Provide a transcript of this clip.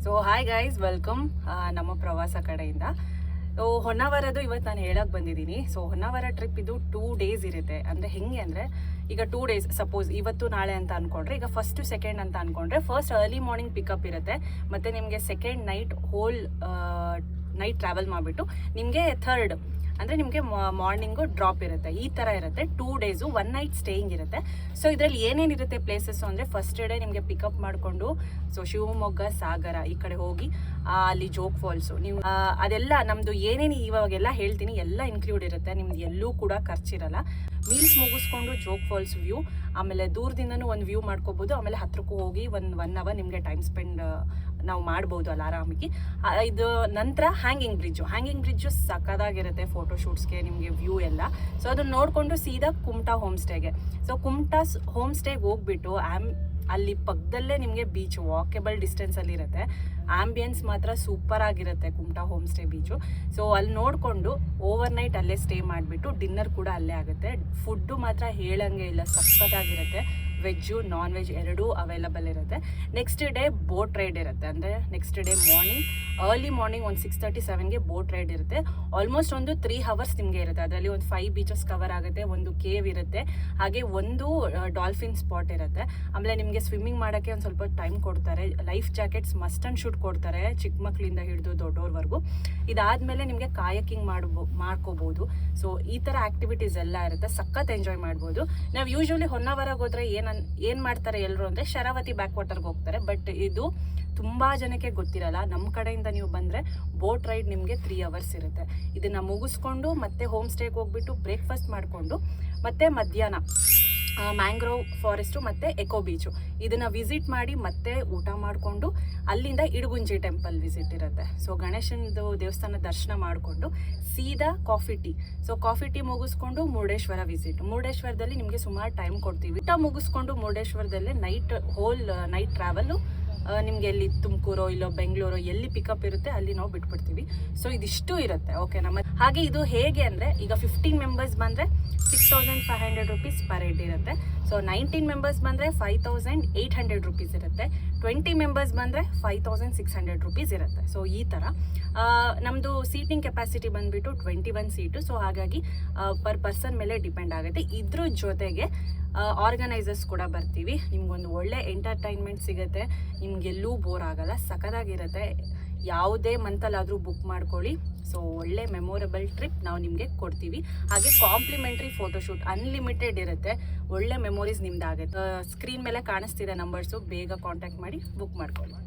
So hi guys, welcome ನಮ್ಮ ಪ್ರವಾಸ ಕಡೆಯಿಂದ. ಸೊ ಹೊನ್ನಾವರದು ಇವತ್ತು ನಾನು ಹೇಳಕ್ಕೆ ಬಂದಿದ್ದೀನಿ. ಸೊ ಹೊನ್ನಾವರ ಟ್ರಿಪ್ ಇದು 2 days ಇರುತ್ತೆ. ಅಂದರೆ ಹೆಂಗೆ ಅಂದರೆ, ಈಗ 2 days ಸಪೋಸ್ ಇವತ್ತು ನಾಳೆ ಅಂತ ಅಂದ್ಕೊಂಡ್ರೆ, ಈಗ ಫಸ್ಟ್ ಸೆಕೆಂಡ್ ಅಂತ ಅಂದ್ಕೊಂಡ್ರೆ, ಫಸ್ಟ್ ಅರ್ಲಿ ಮಾರ್ನಿಂಗ್ ಪಿಕಪ್ ಇರುತ್ತೆ. ಮತ್ತು ನಿಮಗೆ second night hole night travel ಮಾಡಿಬಿಟ್ಟು ನಿಮಗೆ ಥರ್ಡ್ ಅಂದರೆ ನಿಮಗೆ ಮಾರ್ನಿಂಗು ಡ್ರಾಪ್ ಇರುತ್ತೆ. ಈ ಥರ ಇರುತ್ತೆ. 2 days 1 night ಸ್ಟೇಯಿಂಗ್ ಇರುತ್ತೆ. ಸೊ ಇದರಲ್ಲಿ ಏನೇನಿರುತ್ತೆ ಪ್ಲೇಸಸ್ಸು ಅಂದರೆ, ಫಸ್ಟ್ ಡೇ ನಿಮಗೆ ಪಿಕಪ್ ಮಾಡಿಕೊಂಡು ಸೊ ಶಿವಮೊಗ್ಗ, ಸಾಗರ ಈ ಕಡೆ ಹೋಗಿ ಅಲ್ಲಿ ಜೋಗ್ ಫಾಲ್ಸು, ನೀವು ಅದೆಲ್ಲ ನಮ್ಮದು ಏನೇನು ಇವಾಗೆಲ್ಲ ಹೇಳ್ತೀನಿ ಎಲ್ಲ ಇನ್ಕ್ಲೂಡ್ ಇರುತ್ತೆ. ನಿಮ್ದು ಎಲ್ಲೂ ಕೂಡ ಖರ್ಚಿರಲ್ಲ. ಮೀಲ್ಸ್ ಮುಗಿಸ್ಕೊಂಡು ಜೋಗ್ ಫಾಲ್ಸ್ ವ್ಯೂ, ಆಮೇಲೆ ದೂರದಿಂದನೂ ಒಂದು ವ್ಯೂ ಮಾಡ್ಕೋಬೋದು. ಆಮೇಲೆ ಹತ್ರಕ್ಕೂ ಹೋಗಿ ಒಂದು 1 hour ನಿಮಗೆ ಟೈಮ್ ಸ್ಪೆಂಡ್ ನಾವು ಮಾಡ್ಬೋದು ಅಲ್ಲಿ ಆರಾಮಿಗೆ. ಇದು ನಂತರ ಹ್ಯಾಂಗಿಂಗ್ ಬ್ರಿಡ್ಜು ಸಕ್ಕದಾಗಿರುತ್ತೆ ಫೋಟೋಶೂಟ್ಸ್ಗೆ, ನಿಮಗೆ ವ್ಯೂ ಎಲ್ಲ. ಸೊ ಅದನ್ನ ನೋಡಿಕೊಂಡು ಸೀದಾ ಕುಮಟಾ ಹೋಮ್ ಸ್ಟೇಗೆ. ಸೊ ಕುಮಟಾ ಹೋಮ್ ಸ್ಟೇಗೆ ಹೋಗ್ಬಿಟ್ಟು ಅಲ್ಲಿ ಪಕ್ಕದಲ್ಲೇ ನಿಮಗೆ ಬೀಚ್ ವಾಕೆಬಲ್ ಡಿಸ್ಟೆನ್ಸಲ್ಲಿ ಇರುತ್ತೆ. ಆಂಬಿಯನ್ಸ್ ಮಾತ್ರ ಸೂಪರ್ ಆಗಿರುತ್ತೆ Kumta home stay beach. So ಅಲ್ಲಿ ನೋಡಿಕೊಂಡು ಓವರ್ ನೈಟ್ ಅಲ್ಲೇ ಸ್ಟೇ ಮಾಡಿಬಿಟ್ಟು ಡಿನ್ನರ್ ಕೂಡ ಅಲ್ಲೇ ಆಗುತ್ತೆ. ಫುಡ್ಡು ಮಾತ್ರ ಹೇಳಂಗೆ ಇಲ್ಲ, ಸಕ್ಕತ್ತಾಗಿರುತ್ತೆ. ವೆಜ್ಜು ನಾನ್ ವೆಜ್ ಎರಡೂ ಅವೈಲಬಲ್ ಇರುತ್ತೆ. ನೆಕ್ಸ್ಟ್ ಡೇ ಬೋಟ್ ರೈಡ್ ಇರುತ್ತೆ. ಅಂದರೆ ನೆಕ್ಸ್ಟ್ ಡೇ ಅರ್ಲಿ ಮಾರ್ನಿಂಗ್ ಒಂದು 6:37ಗೆ ಬೋಟ್ ರೈಡ್ ಇರುತ್ತೆ. ಆಲ್ಮೋಸ್ಟ್ ಒಂದು 3 hours ನಿಮಗೆ ಇರುತ್ತೆ. ಅದರಲ್ಲಿ ಒಂದು 5 beaches ಕವರ್ ಆಗುತ್ತೆ, ಒಂದು ಕೇವ್ ಇರುತ್ತೆ, ಹಾಗೆ ಒಂದು ಡಾಲ್ಫಿನ್ ಸ್ಪಾಟ್ ಇರುತ್ತೆ. ಆಮೇಲೆ ನಿಮಗೆ ಸ್ವಿಮ್ಮಿಂಗ್ ಮಾಡೋಕ್ಕೆ ಒಂದು ಸ್ವಲ್ಪ ಟೈಮ್ ಕೊಡ್ತಾರೆ. Life jackets must and should ಕೊಡ್ತಾರೆ, ಚಿಕ್ಕ ಮಕ್ಕಳಿಂದ ಹಿಡಿದು ದೊಡ್ಡವ್ರವರೆಗೂ. ಇದಾದಮೇಲೆ ನಿಮಗೆ ಕಾಯಕಿಂಗ್ ಮಾಡ್ಕೋಬೋದು. ಸೊ ಈ ಥರ ಆ್ಯಕ್ಟಿವಿಟೀಸ್ ಎಲ್ಲ ಇರುತ್ತೆ. ಸಖತ್ ಎಂಜಾಯ್ ಮಾಡ್ಬೋದು. ನಾವು ಯೂಶ್ವಲಿ ಹೊನ್ನಾವರಗೆ ಹೋದರೆ ಏನು ಮಾಡ್ತಾರೆ ಎಲ್ಲರೂ ಅಂದರೆ, ಶರಾವತಿ ಬ್ಯಾಕ್ ವಾಟರ್ಗೆ ಹೋಗ್ತಾರೆ. ಬಟ್ ಇದು ತುಂಬ ಜನಕ್ಕೆ ಗೊತ್ತಿರಲ್ಲ. ನಮ್ಮ ಕಡೆಯಿಂದ ನೀವು ಬಂದರೆ ಬೋಟ್ ರೈಡ್ ನಿಮಗೆ 3 hours ಇರುತ್ತೆ. ಇದನ್ನು ಮುಗಿಸ್ಕೊಂಡು ಮತ್ತೆ ಹೋಮ್ ಸ್ಟೇಗೆ ಹೋಗ್ಬಿಟ್ಟು ಬ್ರೇಕ್ಫಾಸ್ಟ್ ಮಾಡಿಕೊಂಡು ಮತ್ತೆ ಮಧ್ಯಾಹ್ನ ಮ್ಯಾಂಗ್ರೋವ್ ಫಾರೆಸ್ಟು ಮತ್ತು ಎಕೋ ಬೀಚು ಇದನ್ನು ವಿಸಿಟ್ ಮಾಡಿ ಮತ್ತೆ ಊಟ ಮಾಡಿಕೊಂಡು ಅಲ್ಲಿಂದ ಇಡಗುಂಜಿ ಟೆಂಪಲ್ ವಿಸಿಟ್ ಇರುತ್ತೆ. ಸೊ ಗಣೇಶನದು ದೇವಸ್ಥಾನ ದರ್ಶನ ಮಾಡಿಕೊಂಡು ಸೀದಾ ಕಾಫಿ ಟೀ ಮುಗಿಸ್ಕೊಂಡು ಮುರುಡೇಶ್ವರ ವಿಸಿಟ್. ಮುರುಡೇಶ್ವರದಲ್ಲಿ ನಿಮಗೆ ಸುಮಾರು ಟೈಮ್ ಕೊಡ್ತೀವಿ. ಊಟ ಮುಗಿಸ್ಕೊಂಡು ಮುರುಡೇಶ್ವರದಲ್ಲೇ ಹೋಲ್ ನೈಟ್ ಟ್ರಾವೆಲ್ಲು ನಿಮಗೆ ಎಲ್ಲಿ ತುಮಕೂರು ಇಲ್ಲೋ ಬೆಂಗಳೂರು ಎಲ್ಲಿ ಪಿಕಪ್ ಇರುತ್ತೆ ಅಲ್ಲಿ ನಾವು ಬಿಟ್ಬಿಡ್ತೀವಿ. ಸೊ ಇದಿಷ್ಟು ಇರುತ್ತೆ. ಓಕೆ, ಹಾಗೆ ಇದು ಹೇಗೆ ಅಂದರೆ, ಈಗ 15 members ಬಂದರೆ 6,500 rupees ಪರ್ ಹೆಡ್ ಇರುತ್ತೆ. ಸೊ 19 members ಬಂದರೆ 5,800 rupees ಇರುತ್ತೆ. 20 members ಬಂದರೆ 5,600 rupees ಇರುತ್ತೆ. ಸೊ ಈ ಥರ ನಮ್ಮದು ಸೀಟಿಂಗ್ ಕೆಪಾಸಿಟಿ ಬಂದುಬಿಟ್ಟು 21 ಸೀಟು. ಸೊ ಹಾಗಾಗಿ ಪರ್ ಪರ್ಸನ್ ಮೇಲೆ ಡಿಪೆಂಡ್ ಆಗುತ್ತೆ. ಇದ್ರ ಜೊತೆಗೆ ಆರ್ಗನೈಸರ್ಸ್ ಕೂಡ ಬರ್ತೀವಿ. ನಿಮ್ಗೊಂದು ಒಳ್ಳೆ ಎಂಟರ್ಟೈನ್ಮೆಂಟ್ ಸಿಗುತ್ತೆ, ನಿಮಗೆಲ್ಲೂ ಬೋರ್ ಆಗಲ್ಲ, ಸಖತ್ತಾಗಿರುತ್ತೆ. ಯಾವುದೇ ಮಂತಲ್ಲಾದರೂ ಬುಕ್ ಮಾಡ್ಕೊಳ್ಳಿ. ಸೊ ಒಳ್ಳೆ ಮೆಮೊರೇಬಲ್ ಟ್ರಿಪ್ ನಾವು ನಿಮಗೆ ಕೊಡ್ತೀವಿ. ಹಾಗೆ ಕಾಂಪ್ಲಿಮೆಂಟ್ರಿ ಫೋಟೋಶೂಟ್ ಅನ್ಲಿಮಿಟೆಡ್ ಇರುತ್ತೆ. ಒಳ್ಳೆ ಮೆಮೊರೀಸ್ ನಿಮ್ದಾಗುತ್ತೆ. ಸ್ಕ್ರೀನ್ ಮೇಲೆ ಕಾಣಿಸ್ತಿದೆ ನಂಬರ್ಸು, ಬೇಗ ಕಾಂಟ್ಯಾಕ್ಟ್ ಮಾಡಿ ಬುಕ್ ಮಾಡ್ಕೊಳ್ಳಿ.